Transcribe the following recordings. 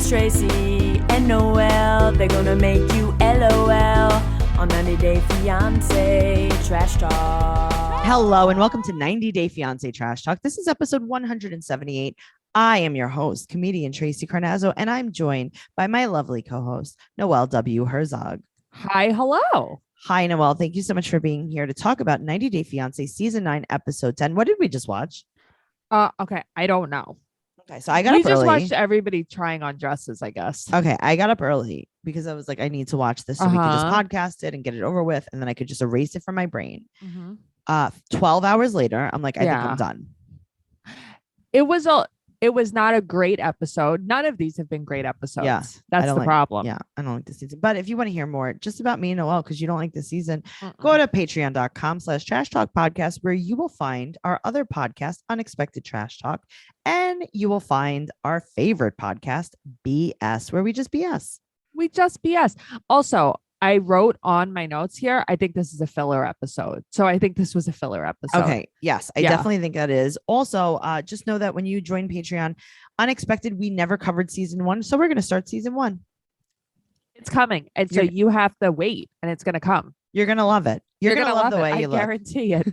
It's Tracey and Noelle. They're gonna make you LOL on 90 Day Fiance Trash Talk. Hello and welcome to 90 Day Fiance Trash Talk. This is episode 178. I am your host, comedian Tracey Carnazzo, and I'm joined by my lovely co-host, Noelle W. Herzog. Hi, hello. Hi, Noelle. Thank you so much for being here to talk about 90 Day Fiance Season 9, Episode 10. What did we just watch? Okay, I don't know. Okay, so I got We up just early. watched everybody trying on dresses, I guess. Okay, I got up early because I was like, I need to watch this so we could just podcast it and get it over with, and then I could just erase it from my brain. 12 hours later, I'm like, I think I'm done. It was not a great episode. None of these have been great episodes. Yeah, that's the problem. Yeah, I don't like this season. But if you want to hear more just about me and Noelle, because you don't like this season, go to patreon.com/trash talk podcast, where you will find our other podcast, Unexpected Trash Talk. And you will find our favorite podcast, BS, where we just BS. We just BS. Also, I wrote on my notes here, I think this is a filler episode. So I think this was a filler episode. Okay. Yes, I definitely think that is. Also, just know that when you join Patreon, Unexpected, we never covered season 1. So we're going to start season 1. It's coming. And so you have to wait and it's going to come. You're going to love it. You're going to love the way you look. I guarantee it.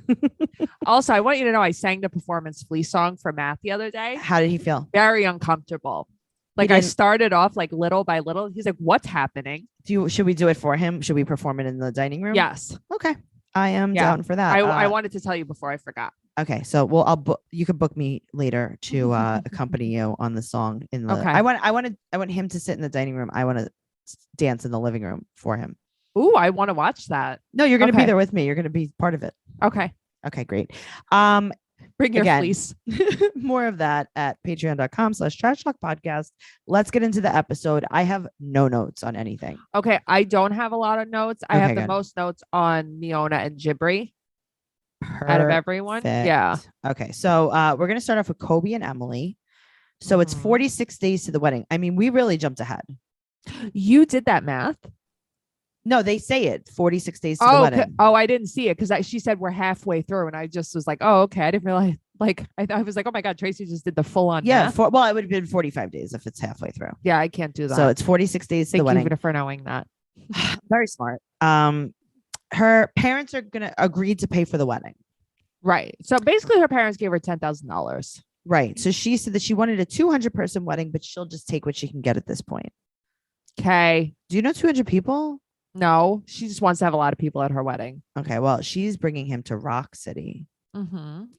Also, I want you to know I sang the Performance Fleece song for Matt the other day. How did he feel? Very uncomfortable. Like I started off like little by little. He's like, what's happening? Should we do it for him? Should we perform it in the dining room? Yes. Okay. I am down for that. I wanted to tell you before I forgot. Okay. So you could book me later to accompany you on the song in the I want him to sit in the dining room. I want to dance in the living room for him. Ooh, I want to watch that. No, you're going to be there with me. You're going to be part of it. Okay. Okay, great. Bring your fleece. More of that at patreon.com/trash talk podcast. Let's get into the episode. I have no notes on anything. Okay. I don't have a lot of notes. I have the most notes on Niona and Jibri out of everyone. Yeah. Okay. So we're going to start off with Kobe and Emily. So it's 46 days to the wedding. I mean, we really jumped ahead. You did that math? No, they say it 46 days to the wedding. Oh, I didn't see it because she said we're halfway through, and I just was like, oh, okay. I didn't realize. Like, I was like, oh my god, Tracey just did the full on. Yeah. Well, it would have been 45 days if it's halfway through. Yeah, I can't do that. So it's 46 days to the wedding. Thank you for knowing that. Very smart. Her parents are gonna agree to pay for the wedding. Right. So basically, her parents gave her $10,000. Right. So she said that she wanted a 200-person wedding, but she'll just take what she can get at this point. Okay. Do you know 200 people? No, she just wants to have a lot of people at her wedding. Okay, well, she's bringing him to Rock City.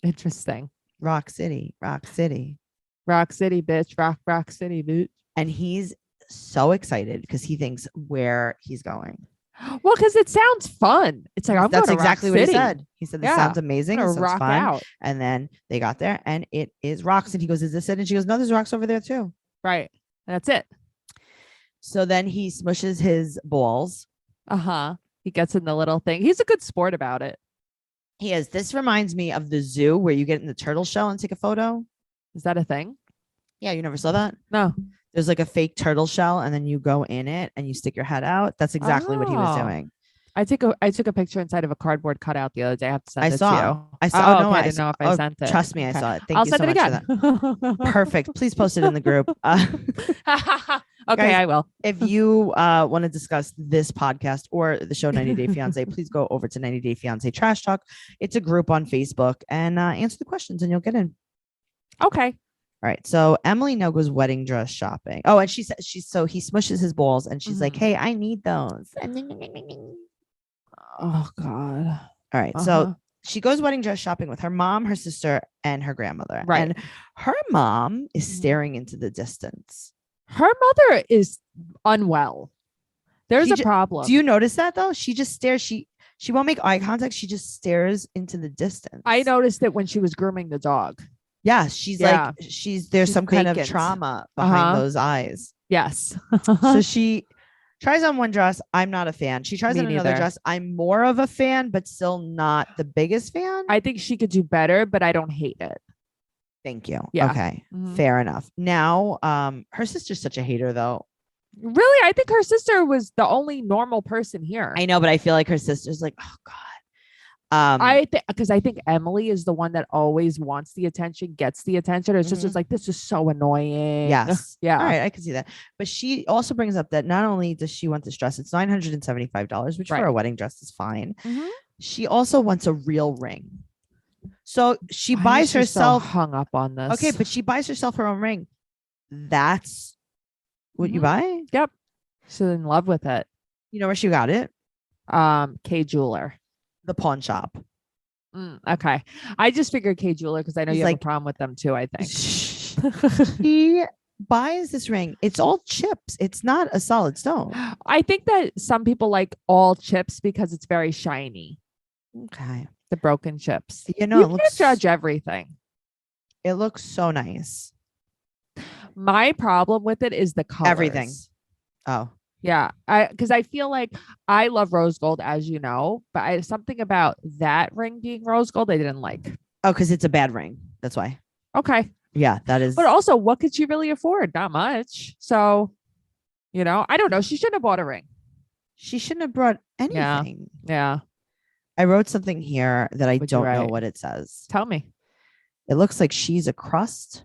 Interesting. Rock City, Rock City. Rock City, bitch. Rock City, bitch. And he's so excited because he thinks where he's going. Well, because it sounds fun. It's like, that's exactly what he said. He said, this sounds amazing. It sounds rock fun. Out. And then they got there and it is rocks. And he goes, is this it? And she goes, no, there's rocks over there too. Right. And that's it. So then he smushes his balls. He gets in the little thing. He's a good sport about it. He is. This reminds me of the zoo where you get in the turtle shell and take a photo. Is that a thing? Yeah, you never saw that? No. There's like a fake turtle shell and then you go in it and you stick your head out. That's exactly what he was doing. I took a picture inside of a cardboard cutout the other day. I have to send it to you. I saw. I didn't know if I sent it. Trust me, I saw it. Thank I'll you send so it much again. for that. Perfect. Please post it in the group. Okay, guys, I will. If you want to discuss this podcast or the show 90 Day Fiance, please go over to 90 Day Fiance Trash Talk. It's a group on Facebook and answer the questions and you'll get in. Okay. All right. So Emily now goes wedding dress shopping. Oh, and she said he smushes his balls and she's like, hey, I need those. Oh God. All right. So she goes wedding dress shopping with her mom, her sister, and her grandmother. Right. And her mom is staring into the distance. Her mother is unwell. There's a problem. Do you notice that though? She just stares. She won't make eye contact. She just stares into the distance. I noticed it when she was grooming the dog. Yeah. There's some kind of trauma behind those eyes. Yes. So she tries on one dress. I'm not a fan. She tries on another dress. I'm more of a fan, but still not the biggest fan. I think she could do better, but I don't hate it. Thank you. Yeah. Okay. Fair enough. Now, her sister's such a hater though. Really? I think her sister was the only normal person here. I know, but I feel like her sister's like, oh God. I think Emily is the one that always wants the attention, gets the attention. It's just like, this is so annoying. Yes. Yeah. All right. I can see that. But she also brings up that not only does she want this dress, it's $975, which for a wedding dress is fine. She also wants a real ring. So she buys herself hung up on this. Okay, but she buys herself her own ring. That's what you buy? Yep. She's in love with it. You know where she got it? K Jeweler. The pawn shop. Okay. I just figured K Jeweler because I know you have a problem with them too, I think. She buys this ring. It's all chips. It's not a solid stone. I think that some people like all chips because it's very shiny. Okay. The broken chips. You know, you can't judge everything. It looks so nice. My problem with it is the colors. Everything. Oh. Yeah, because I feel like I love rose gold, as you know, but something about that ring being rose gold I didn't like. Oh, because it's a bad ring. That's why. Okay. Yeah, that is. But also, what could she really afford? Not much. So, I don't know. She shouldn't have bought a ring. She shouldn't have brought anything. Yeah. I wrote something here that I don't know what it says. Tell me. It looks like she's a crust.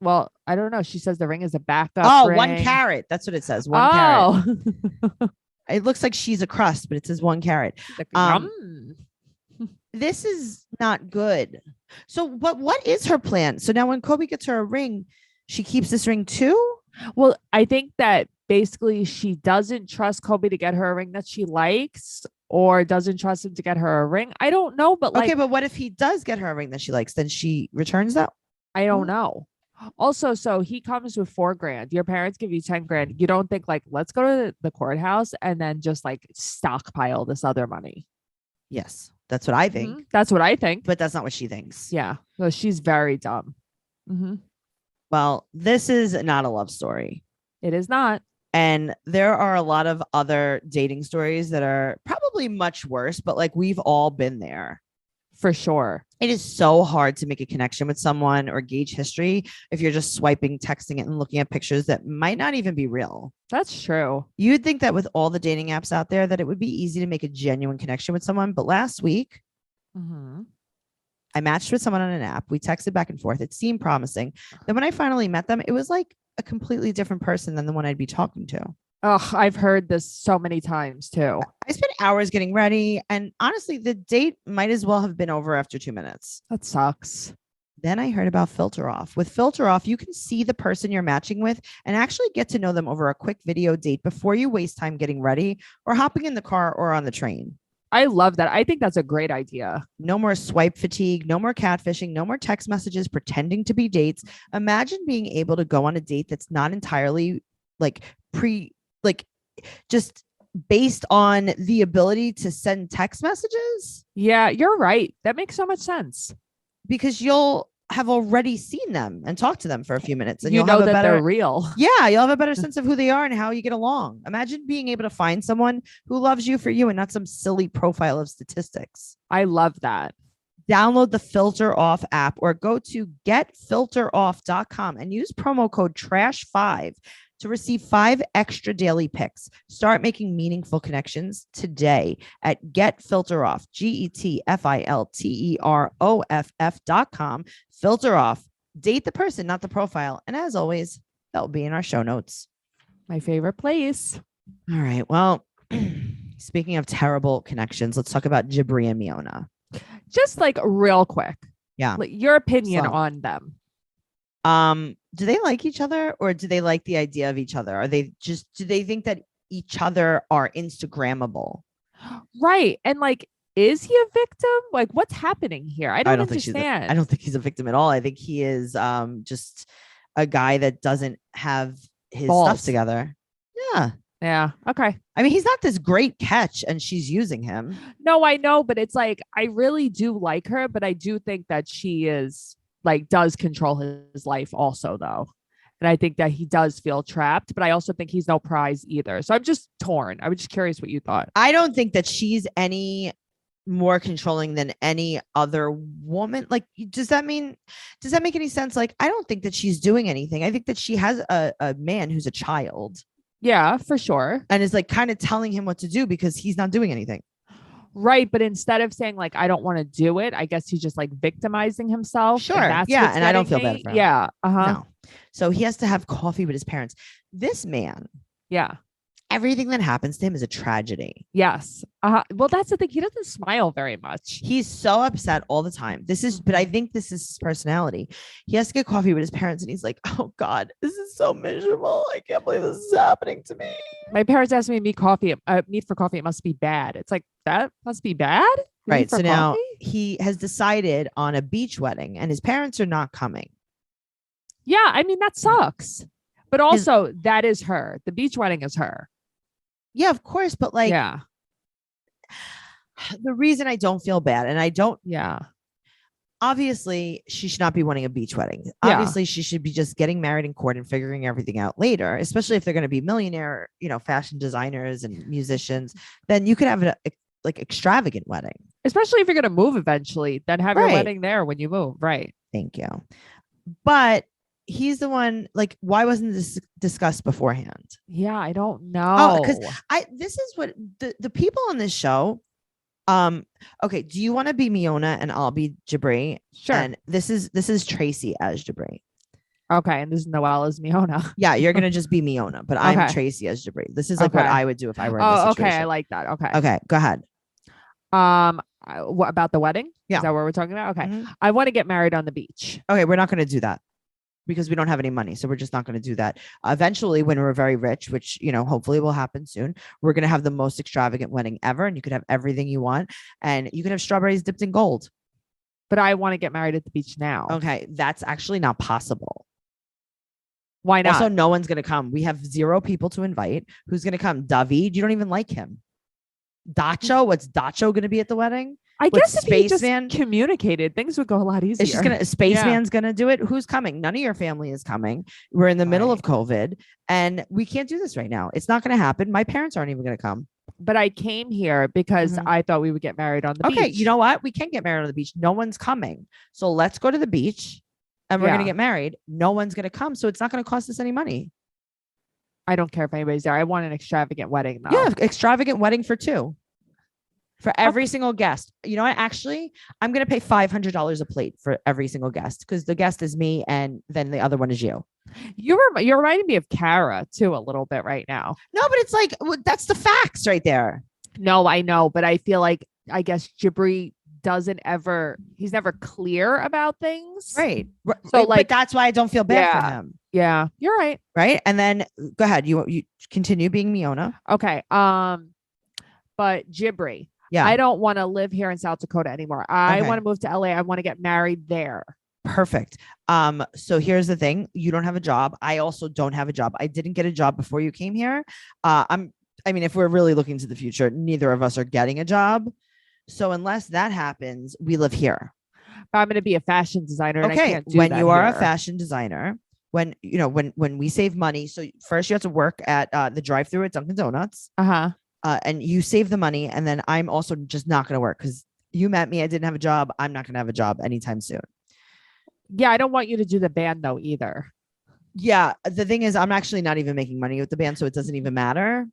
Well, I don't know. She says the ring is a backup. Oh, ring. 1 carat. That's what it says. 1 carat. It looks like she's a crust, but it says 1 carat. This is not good. So, but what is her plan? So now when Kobe gets her a ring, she keeps this ring too? Well, I think that basically she doesn't trust Kobe to get her a ring that she likes or doesn't trust him to get her a ring. I don't know, but okay, but what if he does get her a ring that she likes? Then she returns that? I don't know. Also, so he comes with $4,000. Your parents give you $10,000. You don't think like, let's go to the courthouse and then just like stockpile this other money. Yes, that's what I think. That's what I think. But that's not what she thinks. Yeah. So she's very dumb. Well, this is not a love story. It is not. And there are a lot of other dating stories that are probably much worse, but like we've all been there. For sure. It is so hard to make a connection with someone or gauge history if you're just swiping, texting it, and looking at pictures that might not even be real. That's true. You'd think that with all the dating apps out there that it would be easy to make a genuine connection with someone. But last week, I matched with someone on an app. We texted back and forth. It seemed promising. Then when I finally met them, it was like a completely different person than the one I'd be talking to. Oh, I've heard this so many times too. I spent hours getting ready, and honestly, the date might as well have been over after 2 minutes. That sucks. Then I heard about Filter Off. With Filter Off, you can see the person you're matching with and actually get to know them over a quick video date before you waste time getting ready or hopping in the car or on the train. I love that. I think that's a great idea. No more swipe fatigue, no more catfishing, no more text messages pretending to be dates. Imagine being able to go on a date that's not entirely just based on the ability to send text messages. Yeah, you're right. That makes so much sense. Because you'll have already seen them and talked to them for a few minutes. And you'll know that they're real. Yeah, you'll have a better sense of who they are and how you get along. Imagine being able to find someone who loves you for you and not some silly profile of statistics. I love that. Download the Filter Off app or go to getfilteroff.com and use promo code TRASH5 to receive 5 extra daily picks. Start making meaningful connections today at getfilteroff, getfilteroff.com. Filter Off. Date the person, not the profile. And as always, that will be in our show notes. My favorite place. All right. Well, speaking of terrible connections, let's talk about Jibri and Miona. Just like real quick. Yeah. Like your opinion on them. Do they like each other or do they like the idea of each other? Do they think that each other are Instagrammable? Right. And like, is he a victim? Like, what's happening here? I don't understand. I don't think he's a victim at all. I think he is just a guy that doesn't have his stuff together. Yeah. Yeah. Okay. I mean, he's not this great catch and she's using him. No, I know, but it's like, I really do like her, but I do think that she is like, does control his life also though. And I think that he does feel trapped, but I also think he's no prize either. So I'm just torn. I was just curious what you thought. I don't think that she's any more controlling than any other woman. Like, does that make any sense? Like, I don't think that she's doing anything. I think that she has a man who's a child. Yeah, for sure. and is like kind of telling him what to do because he's not doing anything. Right. But instead of saying like, I don't want to do it, I guess he's just like victimizing himself. Sure. And that's Yeah. what's And I don't feel getting bad me. for him. Yeah. No. So he has to have coffee with his parents. This man, Yeah. everything that happens to him is a tragedy. Yes. Well, that's the thing. He doesn't smile very much. He's so upset all the time. But I think this is his personality. He has to get coffee with his parents and he's like, oh God, this is so miserable. I can't believe this is happening to me. My parents asked me to meet for coffee. It must be bad. It's like, that must be bad. Right. So now he has decided on a beach wedding and his parents are not coming. Yeah. I mean, that sucks. But also that is her. The beach wedding is her. Yeah, of course. But like, yeah. The reason I don't feel bad and I don't, Yeah. obviously she should not be wanting a beach wedding. Yeah. Obviously she should be just getting married in court and figuring everything out later, especially if they're going to be millionaire, fashion designers and musicians, then you could have an like extravagant wedding. Especially if you're going to move eventually, then have your Right. wedding there when you move. Right. Thank you. But he's the one, like, why wasn't this discussed beforehand? Yeah. I don't know. because this is what the people on this show. Okay, do you want to be Miona and I'll be Jabri? Sure. And this is Tracey as Jabri. Okay. And this is Noelle as Miona. Yeah, you're gonna just be Miona, but I'm Okay. Tracey as Jabri. This is like what Okay. I would do if I were in this Oh, okay. situation. I like that. Okay. Okay, go ahead. What about the wedding? Yeah. Is that what we're talking about? Okay. Mhm. I want to get married on the beach. Okay, we're not gonna do that because we don't have any money, so we're just not gonna do that. Eventually, when we're very rich, which hopefully will happen soon, we're gonna have the most extravagant wedding ever, and you could have everything you want, and you can have strawberries dipped in gold. But I want to get married at the beach now. Okay, that's actually not possible. Why not? Also, no one's gonna come. We have 0 people to invite. Who's gonna come? David, you don't even like him. Dacho, what's Dacho gonna be at the wedding? I With guess if he just Spaceman? communicated, things would go a lot easier. It's just gonna Spaceman's gonna do it. Who's coming? None of your family is coming. We're in the middle of COVID and we can't do this right now. It's not gonna happen. My parents aren't even gonna come. But I came here because Mhm. I thought we would get married on the beach. Okay, you know what? We can get married on the beach. No one's coming. So let's go to the beach and we're gonna Yeah. get married. No one's gonna come. So it's not gonna cost us any money. I don't care if anybody's there. I want an extravagant wedding though. Yeah, extravagant wedding for 2. For every single guest. You know what? Actually, I'm going to pay $500 a plate for every single guest because the guest is me and then the other one is you. You're reminding me of Kara too a little bit right now. No, but it's like, that's the facts right there. No, I know, but I feel like I guess Jabri he's never clear about things. Right. So, But that's why I don't feel bad for Yeah. him. Yeah, you're right. Right. And then go ahead. You continue being Miona. Okay. But Jibri, Yeah. I don't want to live here in South Dakota anymore. I Okay. want to move to LA. I want to get married there. Perfect. So here's the thing. You don't have a job. I also don't have a job. I didn't get a job before you came here. If we're really looking to the future, neither of us are getting a job. So unless that happens, we live here. But I'm going to be a fashion designer. And I Okay. can't do When that you are a here. fashion designer, when we save money, so first you have to work at the drive-thru at Dunkin' Donuts, and you save the money, and then I'm also just not going to work because you met me. I didn't have a job. I'm not going to have a job anytime soon. Yeah, I don't want you to do the band though either. Yeah, the thing is, I'm actually not even making money with the band, so it doesn't even matter.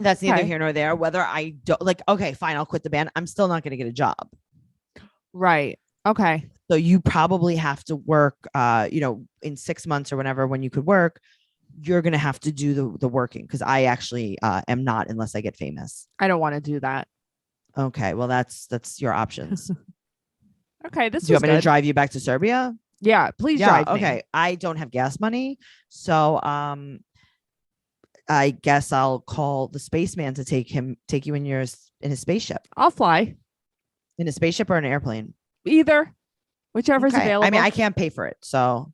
That's neither Okay. here nor there. Whether I don't okay, fine, I'll quit the band. I'm still not going to get a job. Right. Okay. So you probably have to work, in 6 months or whenever when you could work. You're going to have to do the working because I actually am not unless I get famous. I don't want to do that. Okay, well that's your options. Okay. This Do you was want me to good. drive you back to Serbia? Yeah. Please Yeah. drive me. Okay. I don't have gas money, so I guess I'll call the spaceman to take you in his spaceship. I'll fly. In a spaceship or an airplane? Either. Whichever's Okay. available. I mean, I can't pay for it, so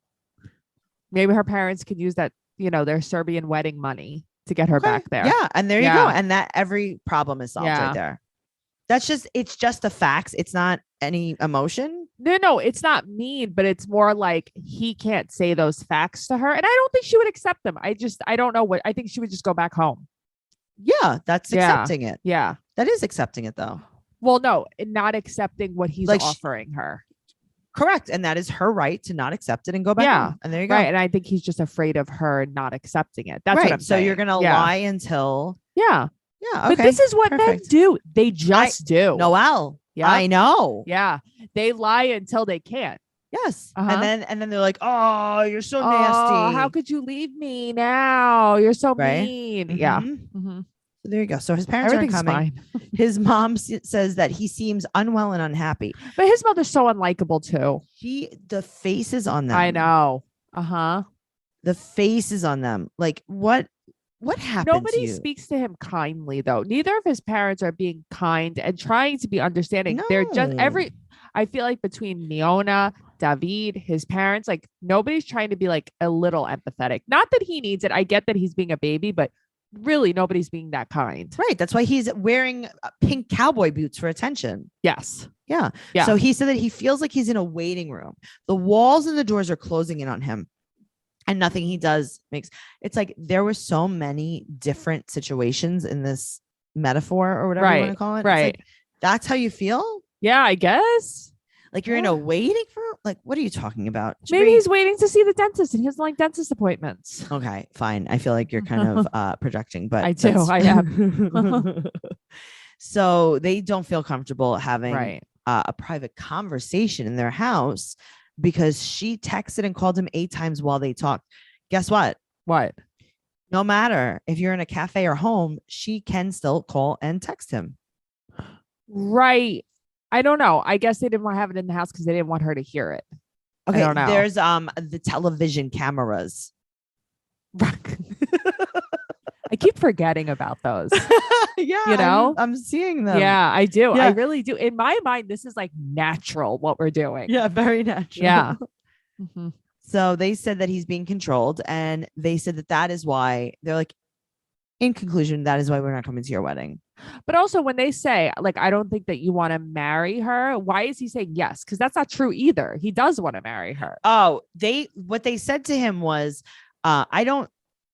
Maybe her parents could use that, their Serbian wedding money to get her okay. back there. Yeah, and there you Yeah. go. And that every problem is solved Yeah. right there. It's just the facts. It's not any emotion. No, it's not mean, but it's more like he can't say those facts to her. And I don't think she would accept them. I don't know I think she would just go back home. Yeah, that's Yeah. accepting it. Yeah. That is accepting it though. Well, no, not accepting what he's Like offering her. Correct. And that is her right to not accept it and go back Yeah. home. And there you go. Right. And I think he's just afraid of her not accepting it. That's right. what I'm so saying. you're going to Yeah. lie until. Yeah. Yeah. Okay. But this is what men Perfect. do. They just do. Noelle. Yeah. I know. Yeah. They lie until they can't. Yes. Uh-huh. And then they're like, oh, you're so Oh, nasty. how could you leave me now? You're so Right? mean. Yeah. Mhm. Mm-hmm. So there you go. So his parents Everything's are coming. fine. His mom says that he seems unwell and unhappy. But his mother's so unlikable too. The faces on them. I know. Uh-huh. The faces on them. Like what happened to Nobody you? speaks to him kindly though. Neither of his parents are being kind and trying to be understanding. They're just No. I feel like between Leona, David, his parents, like nobody's trying to be like a little empathetic. Not that he needs it. I get that he's being a baby, but really nobody's being that kind. Right. That's why he's wearing pink cowboy boots for attention. Yes. Yeah. Yeah. So he said that he feels like he's in a waiting room. The walls and the doors are closing in on him. And nothing he does makes it's like there were so many different situations in this metaphor or whatever you want to call it. It's Right. like, that's how you feel? Yeah, I guess. Like you're in a waiting room? Like, what are you talking about? Maybe he's waiting to see the dentist and he doesn't like dentist appointments. Okay, fine. I feel like you're kind of projecting, but I do. I am. So they don't feel comfortable having Right. a private conversation in their house because she texted and called him 8 times while they talked. Guess what? What? No matter if you're in a cafe or home, she can still call and text him. Right. I don't know. I guess they didn't want to have it in the house because they didn't want her to hear it. Okay, don't know. there's the television cameras. I keep forgetting about those. Yeah, You know? I'm seeing them. Yeah, I do. Yeah. I really do. In my mind, this is like natural what we're doing. Yeah, very natural. Yeah. Mhm. So they said that he's being controlled, and they said that is why they're like, in conclusion, that is why we're not coming to your wedding. But also when they say, like, I don't think that you want to marry her, why is he saying yes? Because that's not true either. He does want to marry her. Oh, what they said to him was, I don't.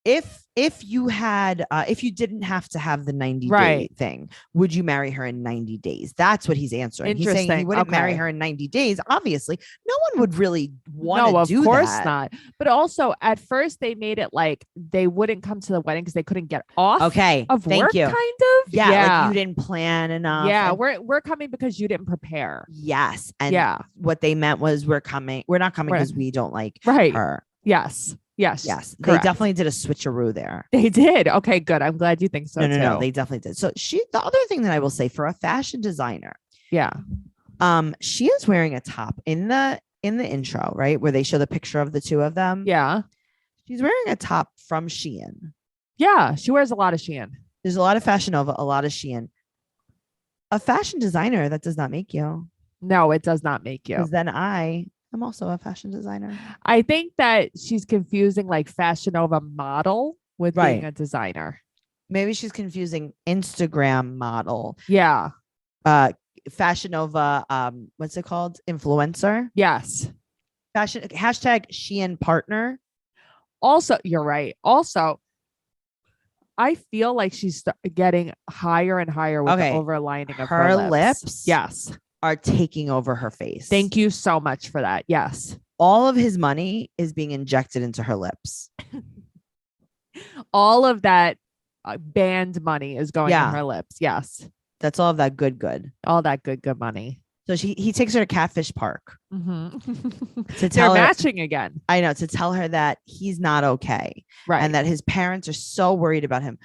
If you had if you didn't have to have the 90-day Right. thing, would you marry her in 90 days? That's what he's answering. He's saying he Interesting. wouldn't marry Okay. her in 90 days. Obviously, no one would really want No, to do of course that. not. But also at first they made it like they wouldn't come to the wedding because they couldn't get off Okay, of thank work, you. kind of. Yeah, like you didn't plan enough. Yeah, and- we're coming because you didn't prepare. yes, and Yeah. what they meant was we're not coming Right. because we don't like Right. her. Yes. Yes. Yes, Correct. they definitely did a switcheroo there. They did. Okay, good. I'm glad you think so No, too. they definitely did. So the other thing that I will say for a fashion designer, yeah. she is wearing a top in the intro, right? Where they show the picture of the two of them. Yeah. She's wearing a top from Shein. Yeah. She wears a lot of Shein. There's a lot of Fashion Nova, a lot of Shein. A fashion designer, that does not make you. No, it does not make you. Because then I'm also a fashion designer. I think that she's confusing like Fashion Nova model with being Right. a designer. Maybe she's confusing Instagram model, Yeah. Fashion Nova, what's it called? Influencer. Yes. Fashion hashtag Shein partner. Also, you're right. Also, I feel like she's getting higher and higher with Okay. the overlining of Her her lips. Yes. Are taking over her face. Thank you so much for that. Yes. All of his money is being injected into her lips. All of that band money is going Yeah. in her lips. Yes. That's all of that good. All that good money. So he takes her to Catfish Park Mm-hmm. to They're tell her. matching again. I know, to tell her that he's not okay Right. and that his parents are so worried about him.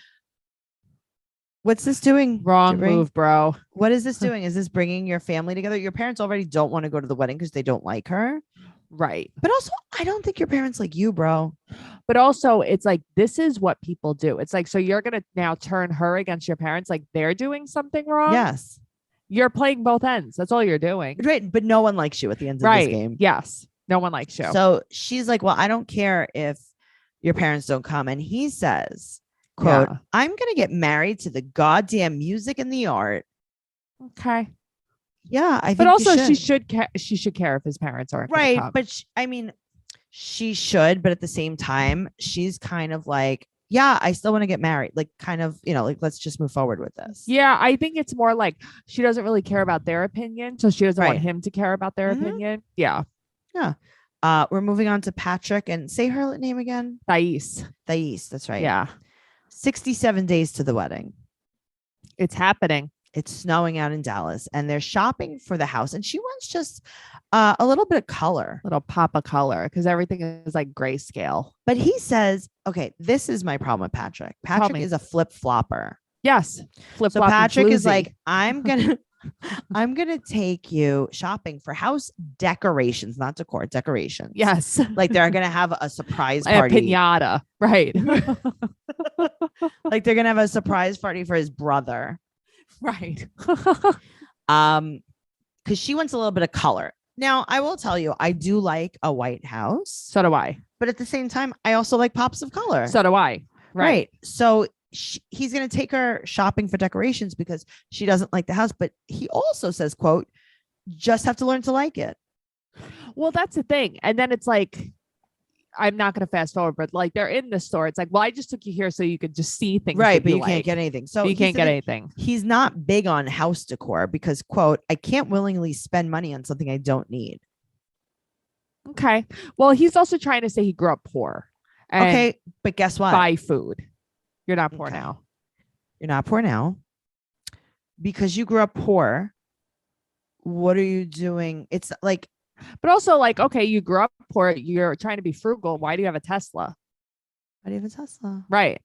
What's this doing? Wrong Jibri? move, bro. What is this doing? Is this bringing your family together? Your parents already don't want to go to the wedding because they don't like her. Right. But also, I don't think your parents like you, bro. But also, it's like, this is what people do. It's like, so you're going to now turn her against your parents, like they're doing something wrong. Yes. You're playing both ends. That's all you're doing. Right. But no one likes you at the end of Right. this game. Yes. No one likes you. So she's like, well, I don't care if your parents don't come. And he says, quote, Yeah. I'm going to get married to the goddamn music and the art. Okay. Yeah. I think But also, you she should care if his parents aren't right. gonna come. But I mean, she should. But at the same time, she's kind of like, yeah, I still want to get married. Like kind of, like let's just move forward with this. Yeah, I think it's more like she doesn't really care about their opinion, so she doesn't want Right. him to care about their opinion. Yeah. Yeah. We're moving on to Patrick, and say her name again. Thais. That's right. Yeah. 67 days to the wedding. It's happening. It's snowing out in Dallas, and they're shopping for the house, and she wants just a little bit of color. Little pop of color, because everything is like grayscale. But he says, okay, this is my problem with Patrick. Patrick is a flip-flopper. Yes. So Patrick is like, I'm gonna take you shopping for house decorations, not decor, decorations. Yes. Like they're gonna have a surprise A party. piñata. Right. Like they're gonna have a surprise party for his brother. Right. Because she wants a little bit of color. Now, I will tell you, I do like a white house. So do I. But at the same time, I also like pops of color. So do I. Right. So he's going to take her shopping for decorations because she doesn't like the house. But he also says, quote, just have to learn to like it. Well, that's the thing. And then it's like, I'm not going to fast forward, but like they're in the store. It's like, well, I just took you here so you could just see things. Right. But you like. can't get anything. So you can't get anything. He's not big on house decor because, quote, I can't willingly spend money on something I don't need. Okay. Well, he's also trying to say he grew up poor. Okay. But guess what? Buy food. You're not poor now. You're not poor now because you grew up poor. What are you doing? It's like, but also like, okay, you grew up poor. You're trying to be frugal. Why do you have a Tesla? Why do you have a Tesla? Right.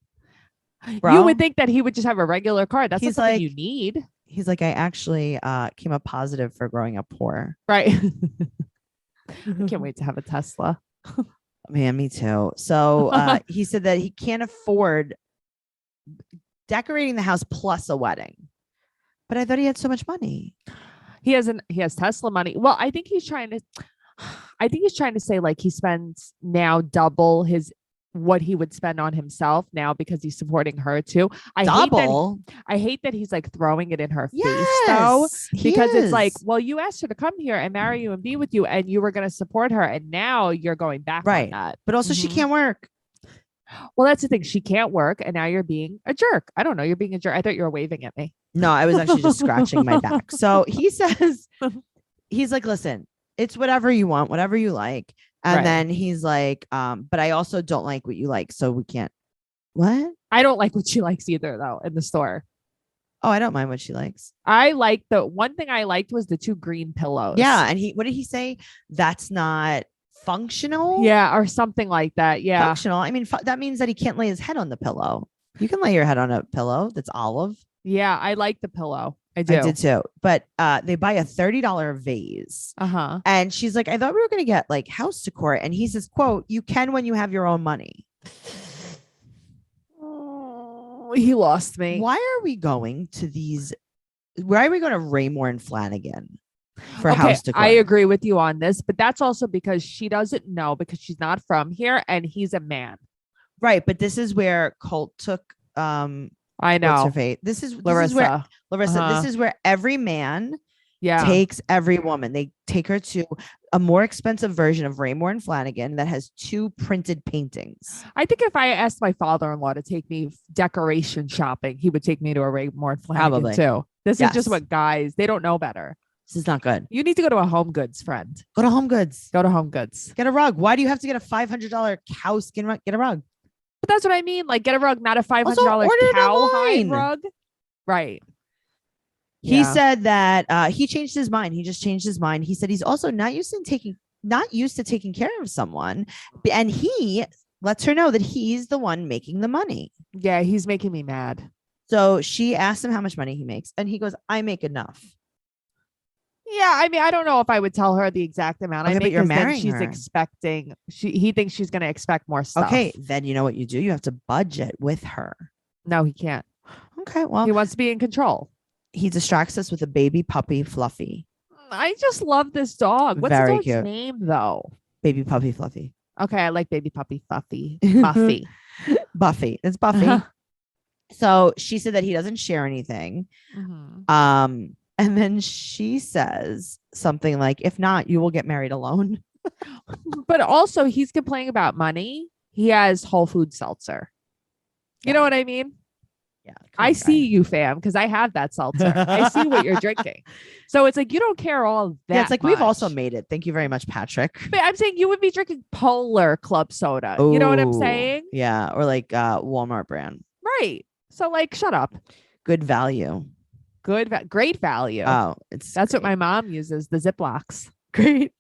Bro, you would think that he would just have a regular car. That's not something you need. He's like, I actually came up positive for growing up poor. Right. I can't wait to have a Tesla. Man, me too. So he said that he can't afford decorating the house plus a wedding. But I thought he had so much money. He has Tesla money. Well, I think he's trying to say like he spends now double what he would spend on himself now because he's supporting her too. I hate that he's like throwing it in her face though, because it's like, well, you asked her to come here and marry you and be with you, and you were going to support her, and now you're going back on that. But also she can't work. Well, that's the thing. She can't work, and now you're being a jerk. I don't know. You're being a jerk. I thought you were waving at me. No, I was actually just scratching my back. So he says, he's like, listen, it's whatever you want, whatever you like. And then he's like, but I also don't like what you like. So we can't. What? I don't like what she likes either, though, in the store. Oh, I don't mind what she likes. I like the one thing I liked was the 2 green pillows. Yeah. And what did he say? That's not functional. Yeah. Or something like that. Yeah. Functional. I mean, that means that he can't lay his head on the pillow. You can lay your head on a pillow that's olive. Yeah. I like the pillow. I do. I did too. But they buy a $30 vase. Uh-huh. And she's like, I thought we were going to get like house decor. And he says, quote, you can when you have your own money. Oh, he lost me. Why are we going to why are we going to Raymore and Flanagan for house decor? I agree with you on this, but that's also because she doesn't know because she's not from here and he's a man. Right. But this is where Colt took, I know. This is Larissa. This is where every man Yeah. takes every woman. They take her to a more expensive version of Raymore and Flanagan that has 2 printed paintings. I think if I asked my father-in-law to take me decoration shopping, he would take me to a Raymore and Flanagan Probably. too. This Yes. is just what guys, they don't know better. This is not good. You need to go to a Home Goods, friend. Go to Home Goods. Go to Home Goods. Get a rug. Why do you have to get a $500 cow skin rug? Get a rug. But that's what I mean. Like, get a rug, not a $500 order it cowhide online. rug. Right. He Yeah. said that he changed his mind. He just changed his mind. He said he's also not used to taking care of someone. And he lets her know that he's the one making the money. Yeah, he's making me mad. So she asked him how much money he makes. And he goes, I make enough. Yeah, I mean, I don't know if I would tell her the exact amount I Okay, make. but you're 'cause then marrying she's her. expecting. He thinks she's going to expect more stuff. Okay, then you know what you do? You have to budget with her. No, he can't. Okay, well, He wants to be in control. he distracts us with a baby puppy Fluffy. I just love this dog. What's Very the dog's cute. name, though? Baby puppy Fluffy. Okay, I like baby puppy Buffy. Buffy. Buffy. It's Buffy. Uh-huh. So she said that he doesn't share anything. Mhm. And then she says something like, if not, you will get married alone. But also, he's complaining about money. He has Whole Food seltzer. You know what I mean? Yeah. I see you, fam, because I have that seltzer. I see what you're drinking. So it's like you don't care all that. Yeah, it's like we've also much. made it. Thank you very much, Patrick. But I'm saying you would be drinking Polar Club soda. You know what I'm Ooh, saying? Yeah, or like Walmart brand. Right. So like, shut up. Good value. Great value. Oh, That's what my mom uses, the Ziplocs. great.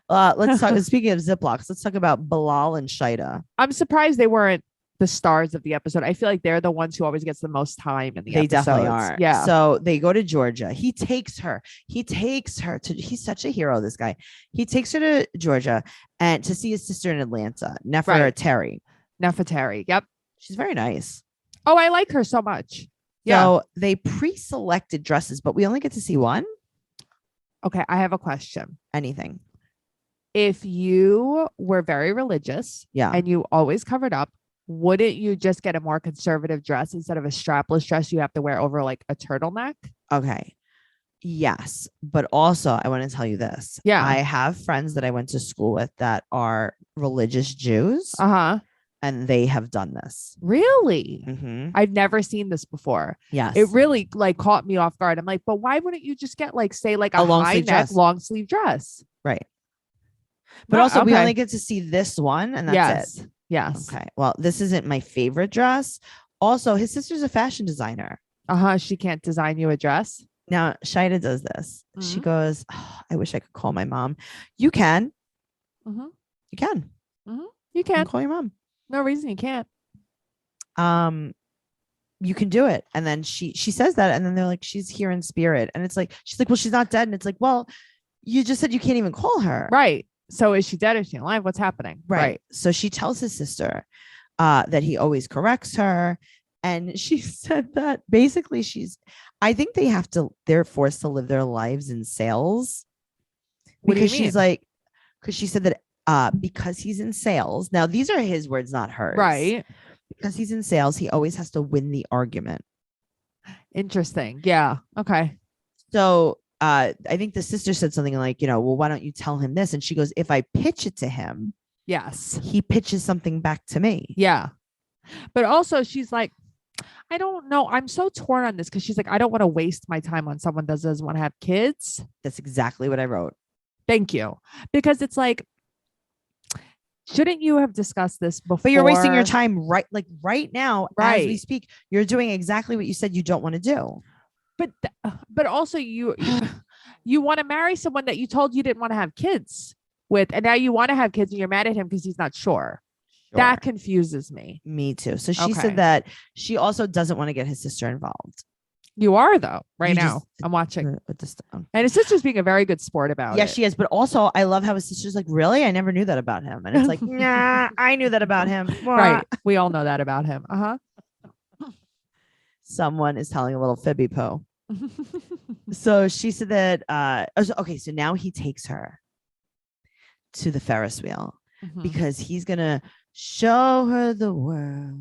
Let's talk. Speaking of Ziplocs, let's talk about Bilal and Shaeeda. I'm surprised they weren't the stars of the episode. I feel like they're the ones who always gets the most time in the They episodes. definitely are. Yeah. So they go to Georgia. He takes her to, he's such a hero, this guy. He takes her to Georgia and to see his sister in Atlanta, Nefertari. Nefertari. Yep. She's very nice. Oh, I like her so much. Yeah. So they pre-selected dresses, but we only get to see one. Okay. I have a question. Anything. If you were very religious Yeah. and you always covered up, wouldn't you just get a more conservative dress instead of a strapless dress you have to wear over like a turtleneck? Okay. Yes. But also, I want to tell you this. Yeah. I have friends that I went to school with that are religious Jews, and they have done this. Really? Mm-hmm. I've never seen this before. Yes. It really like caught me off guard. I'm like, but why wouldn't you just get like, say, like a long high sleeve neck, dress. long sleeve dress? Right. But No, also, we okay. only get to see this one, and that's it. Yes. Okay. Well, this isn't my favorite dress. Also, his sister's a fashion designer. She can't design you a dress. Now, Shaeeda does this. She Mhm. goes, I wish I could call my mom. You can. Mhm. You can. You You can. can call your mom. No reason you can't. You can do it. And then she says that, and then they're like, she's here in spirit. And it's like, she's like, well, she's not dead. And it's like, well, you just said you can't even call her. Right. So is she dead or is she alive? What's happening? Right. So she tells his sister that he always corrects her. And she said that basically I think they're forced to live their lives in sales. What do you Because she's mean? like, because she said that because he's in sales. Now, these are his words, not hers. Right. Because he's in sales, he always has to win the argument. Interesting. Yeah. Okay. So I think the sister said something like, well, why don't you tell him this? And she goes, if I pitch it to him, Yes. he pitches something back to me. Yeah. But also she's like, I don't know. I'm so torn on this because she's like, I don't want to waste my time on someone that doesn't want to have kids. That's exactly what I wrote. Thank you. Because it's like, shouldn't you have discussed this before? But you're wasting your time right now as we Right. speak. You're doing exactly what you said you don't want to do. But also you want to marry someone that you told you didn't want to have kids with, and now you want to have kids and you're mad at him because he's not sure. That confuses me. Me too. So she Okay. said that she also doesn't want to get his sister involved. You are though, right You now. just- I'm watching. With this stuff. And his sister's being a very good sport about Yeah, it. she is. But also, I love how his sister's like, really? I never knew that about him. And it's like, nah, I knew that about him. Right. We all know that about him. Someone is telling a little fibby po. So she said that, okay, so now he takes her to the Ferris wheel because he's going to show her the world.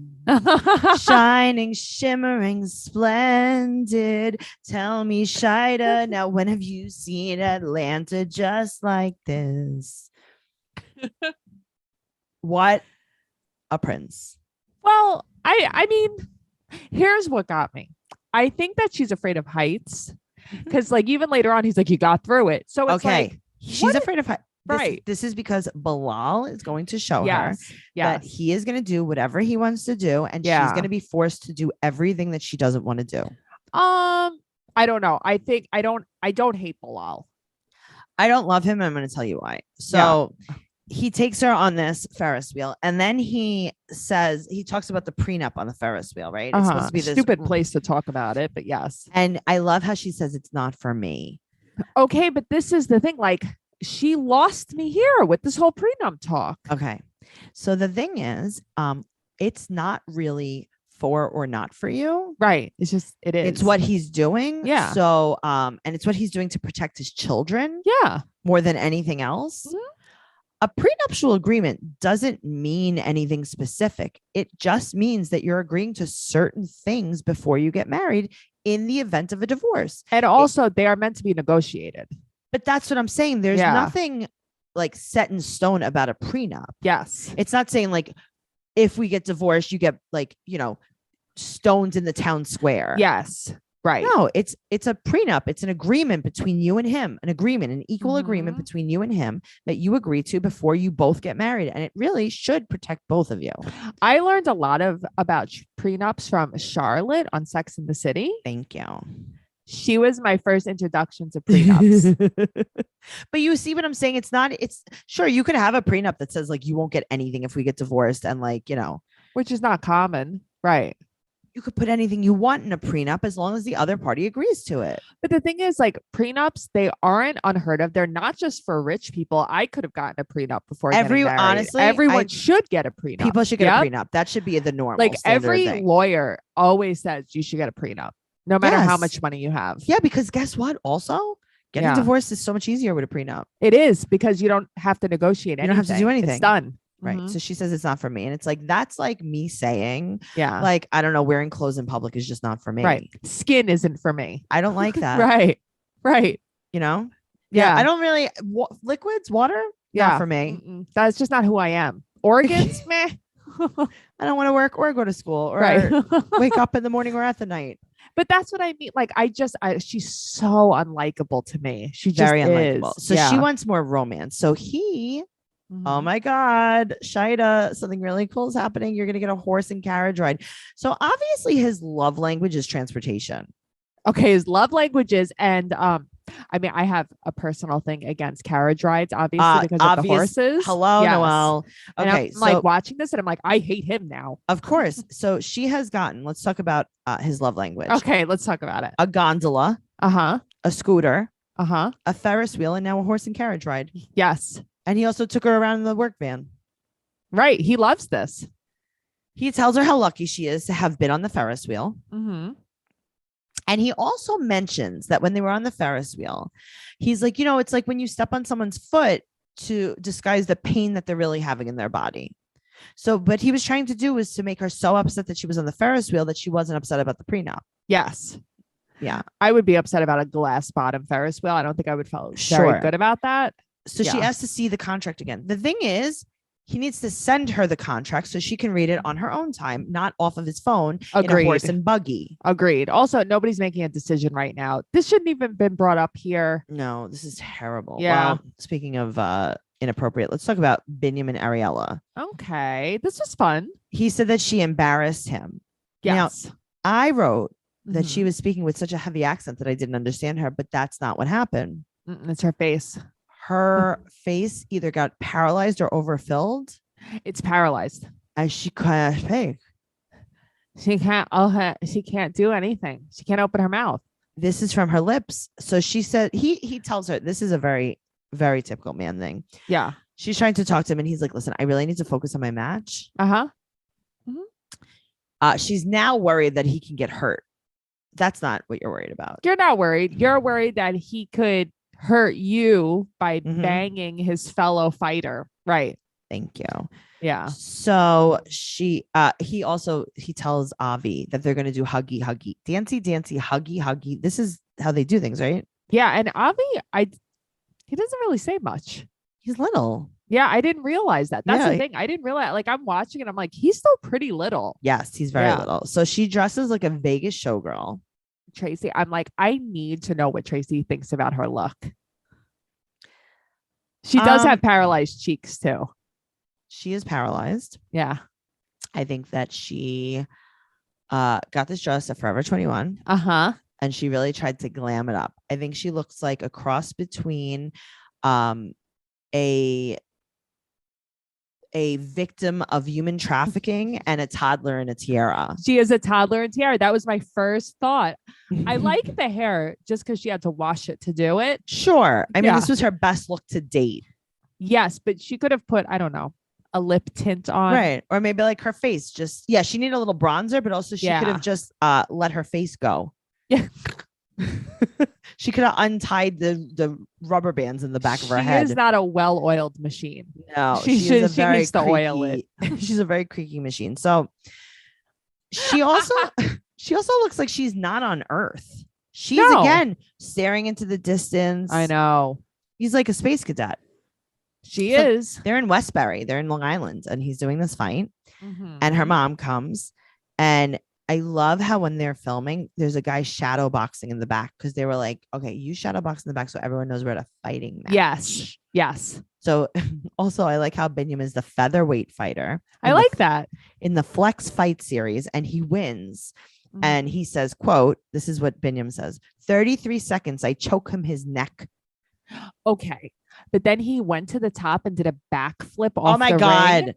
Shining, shimmering, splendid. Tell me, Shaeeda, now when have you seen Atlanta just like this? What a prince. Well, I mean, here's what got me. I think that she's afraid of heights because, like, even later on, he's like, "You got through it." So it's Okay, like, she's afraid of height. Right. This is because Bilal is going to show her yes, that he is going to do whatever he wants to do, and she's Yeah. going to be forced to do everything that she doesn't want to do. I don't know. I think I don't hate Bilal. I don't love him. And I'm going to tell you why. So he takes her on this Ferris wheel, and then he talks about the prenup on the Ferris wheel, right? It's supposed to be this Stupid place to talk about it, but yes. And I love how she says it's not for me. Okay, but this is the thing. Like, she lost me here with this whole prenup talk. Okay. So the thing is, it's not really for or not for you. Right. It's just it is. It's what he's doing. Yeah. So and it's what he's doing to protect his children Yeah. more than anything else. Mhm. A prenuptial agreement doesn't mean anything specific. It just means that you're agreeing to certain things before you get married in the event of a divorce. And also, they are meant to be negotiated. But that's what I'm saying. There's Yeah. nothing like set in stone about a prenup. Yes. It's not saying like if we get divorced, you get like, stones in the town square. Yes. Right. No, it's a prenup. It's an agreement between you and him, an equal agreement between you and him that you agree to before you both get married. And it really should protect both of you. I learned a lot about prenups from Charlotte on Sex and the City. Thank you. She was my first introduction to prenups. But you see what I'm saying? It's sure you could have a prenup that says like you won't get anything if we get divorced and like, which is not common. Right. You could put anything you want in a prenup as long as the other party agrees to it. But the thing is, like prenups, they aren't unheard of. They're not just for rich people. I could have gotten a prenup before getting married. Honestly, everyone should get a prenup. People should get a prenup. That should be the norm. Like every lawyer always says you should get a prenup, no matter how much money you have. Yeah, because guess what? Also, getting divorced is so much easier with a prenup. It is because you don't have to negotiate anything. You don't have to do anything. It's done. Right. Mm-hmm. So she says it's not for me. And it's like, that's like me saying, yeah, like, I don't know, wearing clothes in public is just not for me. Right. Skin isn't for me. I don't like that. Right. Right. Yeah. I don't really liquids, water. Not for me. Mm-mm. That's just not who I am. Organs, meh. I don't want to work or go to school or wake up in the morning or at the night. But that's what I mean. Like, she's so unlikable to me. She just very unlikable. is. So she wants more romance. So oh my God, Shaeeda, something really cool is happening. You're going to get a horse and carriage ride. So obviously his love language is transportation. Okay. His love languages. And, I mean, I have a personal thing against carriage rides, obviously, because of the horses. Hello, yes. Noelle. Okay. I'm like watching this and I'm like, I hate him now. Of course. So she has gotten, let's talk about his love language. Okay. Let's talk about it. A gondola. Uh-huh. A scooter. Uh-huh. A Ferris wheel and now a horse and carriage ride. Yes. And he also took her around in the work van. Right. He loves this. He tells her how lucky she is to have been on the Ferris wheel. Mm-hmm. And he also mentions that when they were on the Ferris wheel, he's like, it's like when you step on someone's foot to disguise the pain that they're really having in their body. So what he was trying to do was to make her so upset that she was on the Ferris wheel that she wasn't upset about the prenup. Yes. Yeah. I would be upset about a glass bottom Ferris wheel. I don't think I would feel very good about that. So she has to see the contract again. The thing is, he needs to send her the contract so she can read it on her own time, not off of his phone. Agreed. In a horse and buggy. Agreed. Also, nobody's making a decision right now. This shouldn't even been brought up here. No, this is terrible. Yeah. Well, speaking of inappropriate, let's talk about Bini and Ariella. Okay. This was fun. He said that she embarrassed him. Yes. Now, I wrote that she was speaking with such a heavy accent that I didn't understand her, but that's not what happened. It's her face. Her face either got paralyzed or overfilled. It's paralyzed. As she can't speak. She can't do anything. She can't open her mouth. This is from her lips. So she said, he tells her, this is a very, very typical man thing. Yeah. She's trying to talk to him and he's like, listen, I really need to focus on my match. Uh-huh. Mm-hmm. She's now worried that he can get hurt. That's not what you're worried about. You're not worried. You're worried that he could hurt you by banging his fellow fighter. Right. Thank you. Yeah. So he tells Avi that they're going to do huggy, dancey, huggy. This is how they do things, right? Yeah. And Avi, he doesn't really say much. He's little. Yeah. I didn't realize that. That's the thing. I didn't realize, like, I'm watching and I'm like, he's still pretty little. Yes. He's very little. So she dresses like a Vegas showgirl. Tracey, I'm like, I need to know what Tracey thinks about her look. She does have paralyzed cheeks too. She is paralyzed. Yeah. I think that she got this dress at Forever 21. Uh-huh. And she really tried to glam it up. I think she looks like a cross between a victim of human trafficking and a toddler in a tiara. She is a toddler in tiara. That was my first thought. I like the hair just because she had to wash it to do it. Sure. I mean, this was her best look to date. Yes, but she could have put, I don't know, a lip tint on. Right. Or maybe like her face. Just, she needed a little bronzer, but also she could have just let her face go. Yeah. She could have untied the rubber bands in the back of her head. She is not a well-oiled machine. No, she needs to oil it. She's a very creaky machine. So she also looks like she's not on Earth. She's again staring into the distance. I know. He's like a space cadet. She is. They're in Westbury. They're in Long Island, and he's doing this fight. Mm-hmm. And her mom comes, and I love how when they're filming, there's a guy shadow boxing in the back because they were like, okay, you shadow box in the back so everyone knows we're at a fighting match. Yes. So also, I like how Biniam is the featherweight fighter. I like that. In the Flex Fight series, and he wins. Mhm. And he says, quote, this is what Biniam says, 33 seconds, I choke him his neck. Okay. But then he went to the top and did a backflip off Oh my the God. ring.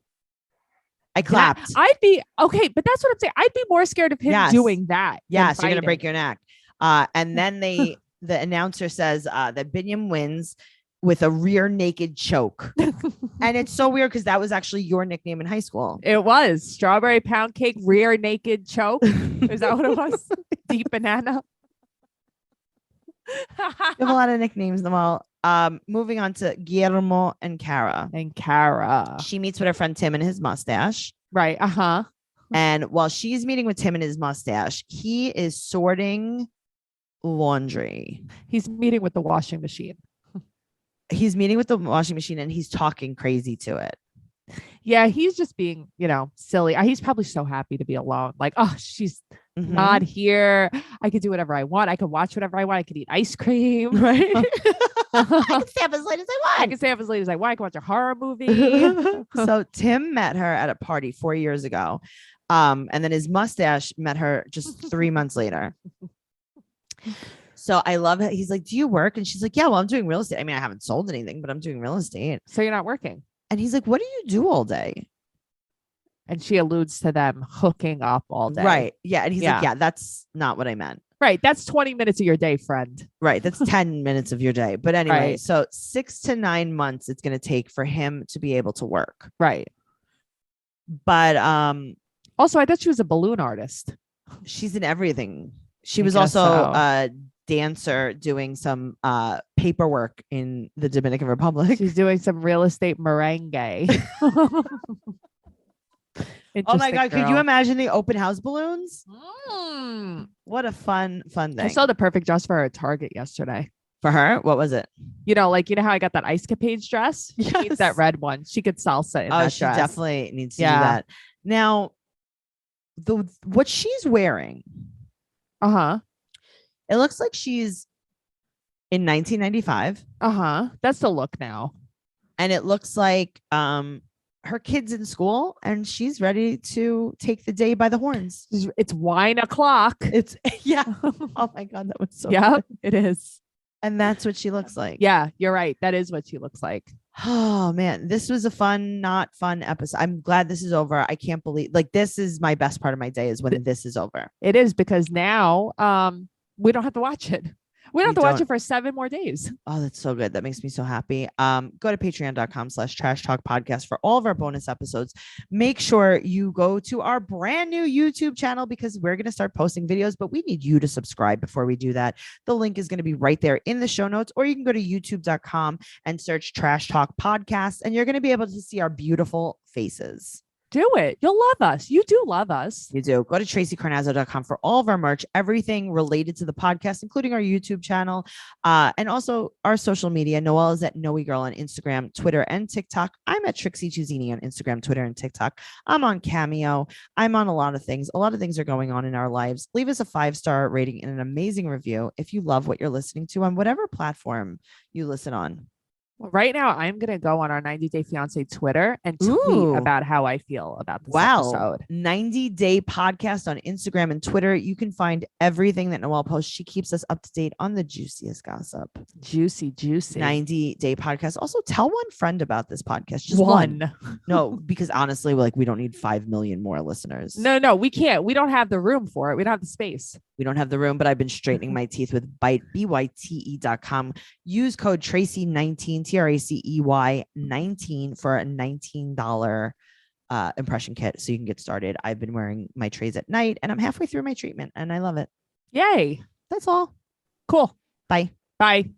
I clapped. I'd be okay, but that's what I'm saying. I'd be more scared of him Yes. doing that. Yes, than you're going to break fighting. your neck. And then the announcer says that Biniam wins with a rear naked choke. And it's so weird because that was actually your nickname in high school. It was strawberry pound cake, rear naked choke. Is that what it was? Deep banana. You have a lot of nicknames, Noelle. Moving on to Guillermo and Cara. And Cara. She meets with her friend Tim and his mustache. Right. Uh-huh. And while she's meeting with Tim and his mustache, he is sorting laundry. He's meeting with the washing machine. He's meeting with the washing machine and he's talking crazy to it. Yeah, he's just being, silly. He's probably so happy to be alone. Like, oh, she's Mhm. not here. I could do whatever I want. I could watch whatever I want. I could eat ice cream. Right? I can stay up as late as I want. I can stay up as late as I want. I can watch a horror movie. So Tim met her at a party 4 years ago. And then his mustache met her just 3 months later. So I love it. He's like, do you work? And she's like, yeah, well, I'm doing real estate. I mean, I haven't sold anything, but I'm doing real estate. So you're not working. And he's like, what do you do all day? And she alludes to them hooking up all day. Right. Yeah. And he's like, Yeah. yeah, that's not what I meant. Right. That's 20 minutes of your day, friend. Right. That's 10 minutes of your day. But anyway, Right. so 6 to 9 months it's going to take for him to be able to work. Right. But Also, I thought she was a balloon artist. she's in everything. She I was guess also so. a dancer doing some paperwork in the Dominican Republic. She's doing some real estate merengue. Oh my Interesting God. Could you girl. imagine the open house balloons? Mm. What a fun thing. I saw the perfect dress for her at Target yesterday. For her, what was it? You know how I got that Ice Capades dress? She needs Yes. that red one. She could salsa in Oh, that she dress. definitely needs to Yeah. do that. Now, what she's wearing, Uh-huh. it looks like she's in 1995, Uh-huh. That's the look now. and it looks like her kid's in school, and she's ready to take the day by the horns. It's wine o'clock. It's yeah. Oh my God, that was so. Yeah, good. it is. And that's what she looks like. Yeah, you're right. That is what she looks like. Oh man, this was a not fun episode. I'm glad this is over. I can't believe this is my best part of my day is when this is over. It is because now we don't have to watch it. We don't have to watch don't. it for 7 more days. Oh, that's so good. That makes me so happy. Go to patreon.com/trash talk podcast for all of our bonus episodes. Make sure you go to our brand new YouTube channel because we're going to start posting videos, but we need you to subscribe before we do that. The link is going to be right there in the show notes, or you can go to youtube.com and search Trash Talk Podcast, and you're going to be able to see our beautiful faces. Do it. You'll love us. You do love us. You do. Go to TraceyCarnazzo.com for all of our merch, everything related to the podcast, including our YouTube channel, and also our social media. Noelle is at Noe Girl on Instagram, Twitter, and TikTok. I'm at Trixie Giuzzini on Instagram, Twitter, and TikTok. I'm on Cameo. I'm on a lot of things. A lot of things are going on in our lives. Leave us a 5-star rating and an amazing review if you love what you're listening to on whatever platform you listen on. Well, right now, I'm going to go on our 90 Day Fiance Twitter and tweet Ooh. about how I feel about this Wow. episode. 90 Day Podcast on Instagram and Twitter. You can find everything that Noelle posts. She keeps us up to date on the juiciest gossip. Juicy. 90 Day Podcast. Also, tell one friend about this podcast. Just One. No, because honestly, we don't need 5 million more listeners. No, we can't. We don't have the room for it. We don't have the space. We don't have the room, but I've been straightening my teeth with byte.com. Use code Tracey19, TRACEY 19 for a $19 impression kit so you can get started. I've been wearing my trays at night and I'm halfway through my treatment and I love it. Yay. That's all. Cool. Bye. Bye.